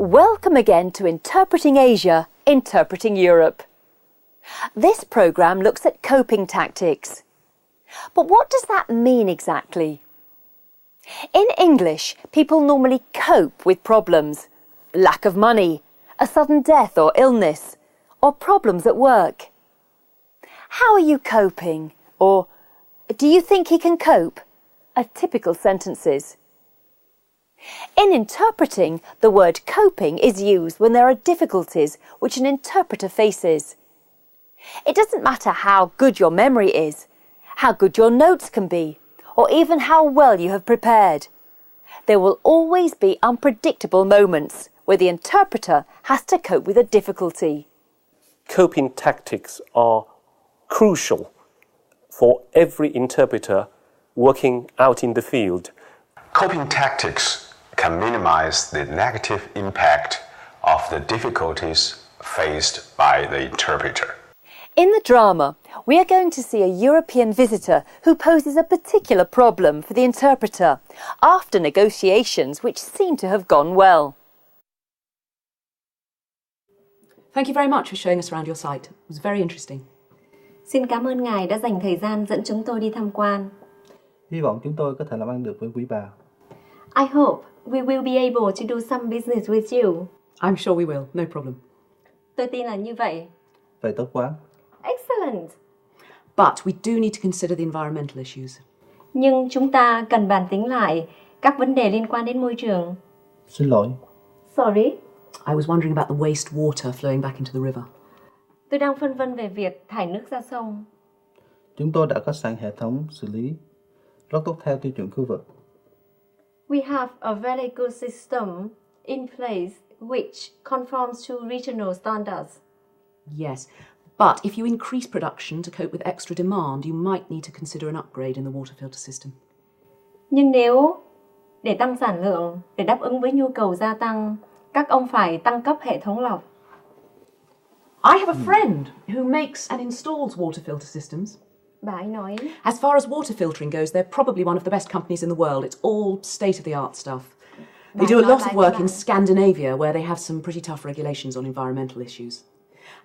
Welcome again to Interpreting Asia, Interpreting Europe. This programme looks at coping tactics. But what does that mean exactly? In English, people normally cope with problems. Lack of money, a sudden death or illness, or problems at work. How are you coping? Or, do you think he can cope? Are typical sentences. In interpreting, the word coping is used when there are difficulties which an interpreter faces. It doesn't matter how good your memory is, how good your notes can be, or even how well you have prepared. There will always be unpredictable moments where the interpreter has to cope with a difficulty. Coping tactics are crucial for every interpreter working out in the field. Coping tactics can minimize the negative impact of the difficulties faced by the interpreter. In the drama, we are going to see a European visitor who poses a particular problem for the interpreter after negotiations which seem to have gone well. Thank you very much for showing us around your site. It was very interesting. Xin cảm ơn ngài đã dành thời gian dẫn chúng tôi đi tham quan. Hy vọng chúng tôi có thể làm ăn được với quý bà. I hope we will be able to do some business with you. I'm sure we will, no problem. Tôi tin là như vậy. Vậy tốt quá. Excellent. But we do need to consider the environmental issues. Nhưng chúng ta cần bàn tính lại các vấn đề liên quan đến môi trường. Xin lỗi. Sorry. I was wondering about the waste water flowing back into the river. Tôi đang phân vân về việc thải nước ra sông. Chúng tôi đã có sẵn hệ thống xử lý rất tốt theo tiêu chuẩn khu vực. We have a very good system in place which conforms to regional standards. Yes, but if you increase production to cope with extra demand, you might need to consider an upgrade in the water filter system. Nhưng nếu để tăng sản lượng, để đáp ứng với nhu cầu gia tăng, các ông phải tăng cấp hệ thống lọc. I have a friend who makes and installs water filter systems. Bà ấy nói, As far as water filtering goes, they're probably one of the best companies in the world. It's all state-of-the-art stuff. They do a lot of work in Scandinavia, where they have some pretty tough regulations on environmental issues.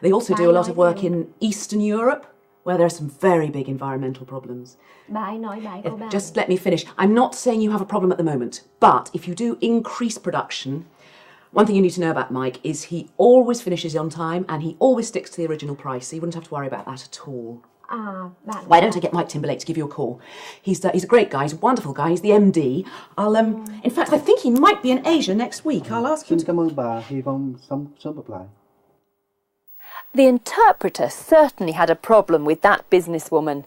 They also do a lot of work in Eastern Europe, where there are some very big environmental problems. bà ấy nói bà ấy có bà. Just let me finish. I'm not saying you have a problem at the moment, but if you do increase production, one thing you need to know about Mike is he always finishes on time and he always sticks to the original price, so you wouldn't have to worry about that at all. Bạn Why don't I get Mike Timberlake to give you a call? He's a great guy, he's a wonderful guy, he's the MD. In fact, I think he might be in Asia next week. I'll ask him Xin cảm ơn bà, hy vọng sớm gặp lại. The interpreter certainly had a problem with that businesswoman.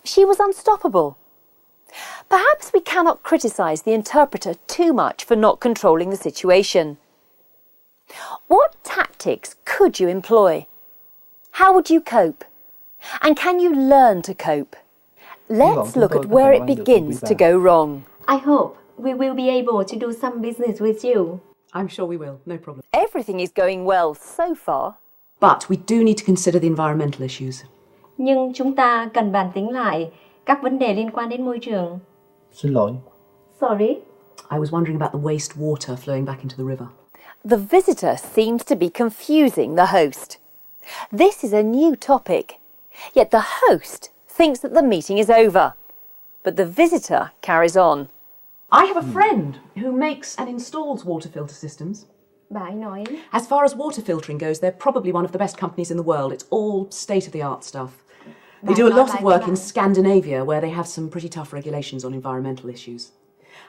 She was unstoppable. Perhaps we cannot criticise the interpreter too much for not controlling the situation. What tactics could you employ? How would you cope? And can you learn to cope? Let's look at where it begins to go wrong. I hope we will be able to do some business with you. I'm sure we will, no problem. Everything is going well so far. But we do need to consider the environmental issues. Nhưng chúng ta cần bàn tính lại các vấn đề liên quan đến môi trường. Xin lỗi. Sorry. I was wondering about the waste water flowing back into the river. The visitor seems to be confusing the host. This is a new topic, yet the host thinks that the meeting is over, but the visitor carries on. I have a friend who makes and installs water filter systems. Bà ấy nói, As far as water filtering goes, they're probably one of the best companies in the world. It's all state-of-the-art stuff. They do a lot of work in Scandinavia, where they have some pretty tough regulations on environmental issues.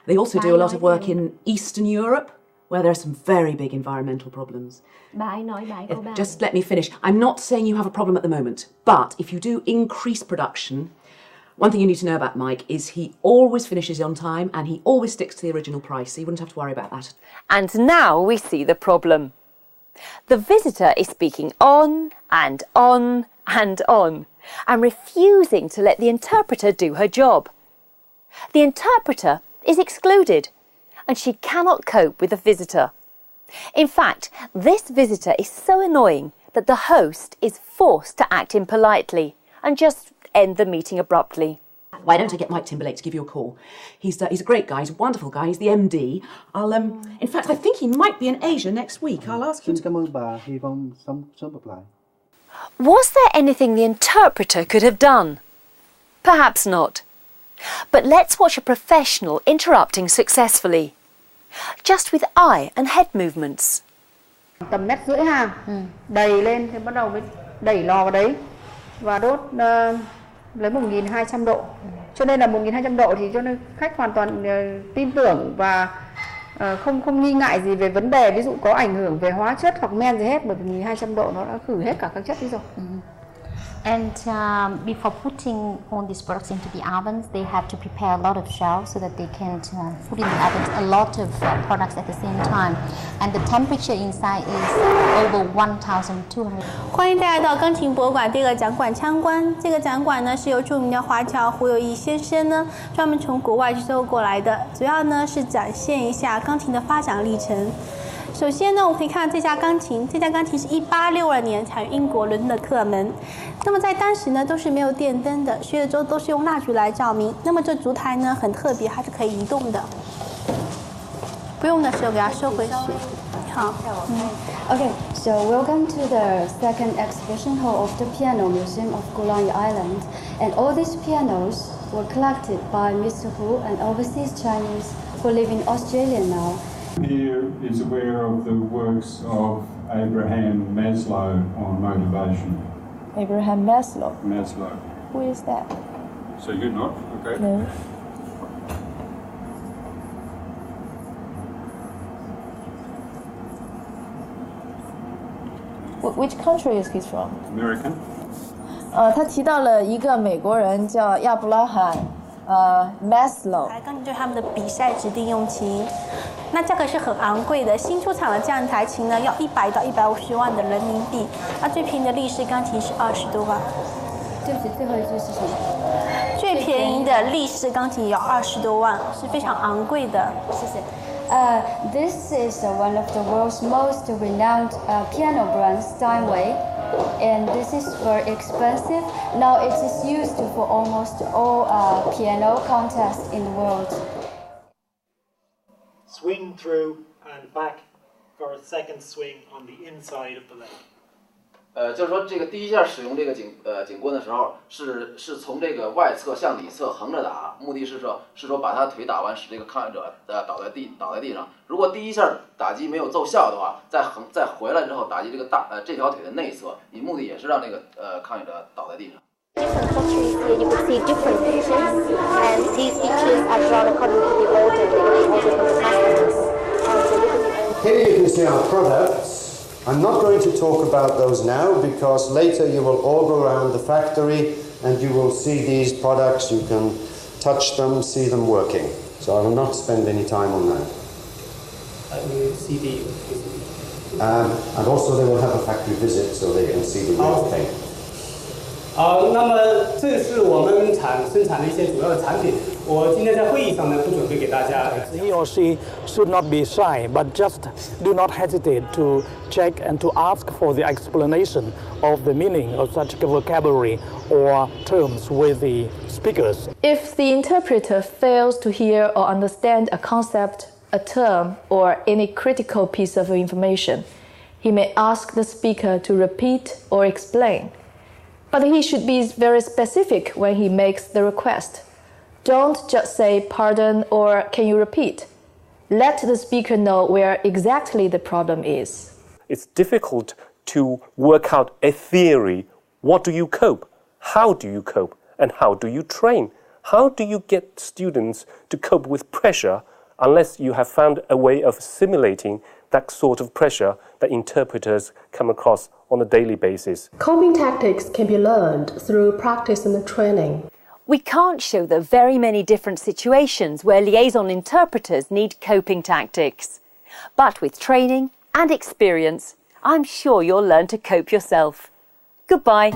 They also do a lot of work in Eastern Europe, where there are some very big environmental problems. bà ấy nói bà ấy có bà. Just let me finish. I'm not saying you have a problem at the moment, but if you do increase production, one thing you need to know about Mike is he always finishes on time and he always sticks to the original price, so you wouldn't have to worry about that. And now we see the problem. The visitor is speaking on and on and on, and refusing to let the interpreter do her job. The interpreter is excluded, and she cannot cope with the visitor. In fact, this visitor is so annoying that the host is forced to act impolitely and just end the meeting abruptly. Why don't I get Mike Timberlake to give you a call? He's a great guy. He's a wonderful guy. He's the MD. In fact, I think he might be in Asia next week. I'll ask him. Xin cảm ơn bà, hy vọng sớm gặp lại. Was there anything the interpreter could have done? Perhaps not. But let's watch a professional interrupting successfully, just with eye and head movements. Tầm 1,5 mét ha, đầy lên thì bắt đầu mới đẩy lò vào đấy và đốt lấy 1.200 độ. Cho nên là 1.200 độ thì cho nên khách hoàn toàn tin tưởng và không nghi ngại gì về vấn đề ví dụ có ảnh hưởng về hóa chất hoặc men gì hết, bởi vì 1.200 độ nó đã khử hết cả các chất đi rồi. And before putting all these products into the ovens, they have to prepare a lot of shelves so that they can put in the ovens a lot of products at the same time. And the temperature inside is over 1,200. 欢迎大家到钢琴博物馆这个展馆参观。这个展馆呢是由著名的华侨胡友义先生呢专门从国外去收过来的，主要呢是展现一下钢琴的发展历程。首先呢，我们可以看到这架钢琴，这架钢琴是1862年产于英国伦敦的克尔门。那么在当时呢，都是没有电灯的，学的时候都是用蜡烛来照明。那么这烛台呢很特别，它是可以移动的。不用的时候给它收回去。好。Okay, so welcome to the second exhibition hall of the Piano Museum of Koh Island, and all these pianos were collected by Mr. Hu, an overseas Chinese who live in Australia now. Here is aware of the works of Abraham Maslow on motivation. Abraham Maslow? Maslow. Who is that? So you're not? Okay. No. Which country is he from? American. 他提到了一个美国人叫亚伯拉罕，Maslow。钢琴就是他们的比赛指定用琴，那价格是很昂贵的。新出厂的这样一台琴呢，要100到150万的人民币。那最便宜的立式钢琴是20多万。对不起，最后一句是什么？最便宜的立式钢琴也要20多万，是非常昂贵的。谢谢。This is one of the world's most renowned piano brands, Steinway, and this is very expensive. Now it is used for almost all piano contests in the world. Swing through and back for a second swing on the inside of the leg. 就是说这个第一下使用这个警棍的时候，是从这个外侧向里侧横着打，目的是说把他腿打完，使这个抗议者倒在地上。如果第一下打击没有奏效的话，再回来之后打击这条腿的内侧，你目的也是让这个抗议者倒在地上。Different countries here, you could see different pictures, and these pictures are drawn according to the order they were ordered from the customers. Here you can see our products. I'm not going to talk about those now because later you will all go around the factory and you will see these products, you can touch them, see them working. So I will not spend any time on that. CD. And also they will have a factory visit so they can see the real thing. 那么这是我们生产的一些主要的产品。我今天在会议上呢，不准备给大家。He or she should not be shy, but just do not hesitate to check and to ask for the explanation of the meaning of such vocabulary or terms with the speakers. If the interpreter fails to hear or understand a concept, a term, or any critical piece of information, he may ask the speaker to repeat or explain. But he should be very specific when he makes the request. Don't just say pardon or can you repeat. Let the speaker know where exactly the problem is. It's difficult to work out a theory. What do you cope? How do you cope? And how do you train? How do you get students to cope with pressure unless you have found a way of simulating that sort of pressure that interpreters come across on a daily basis? Coping tactics can be learned through practice and training. We can't show the very many different situations where liaison interpreters need coping tactics. But with training and experience, I'm sure you'll learn to cope yourself. Goodbye.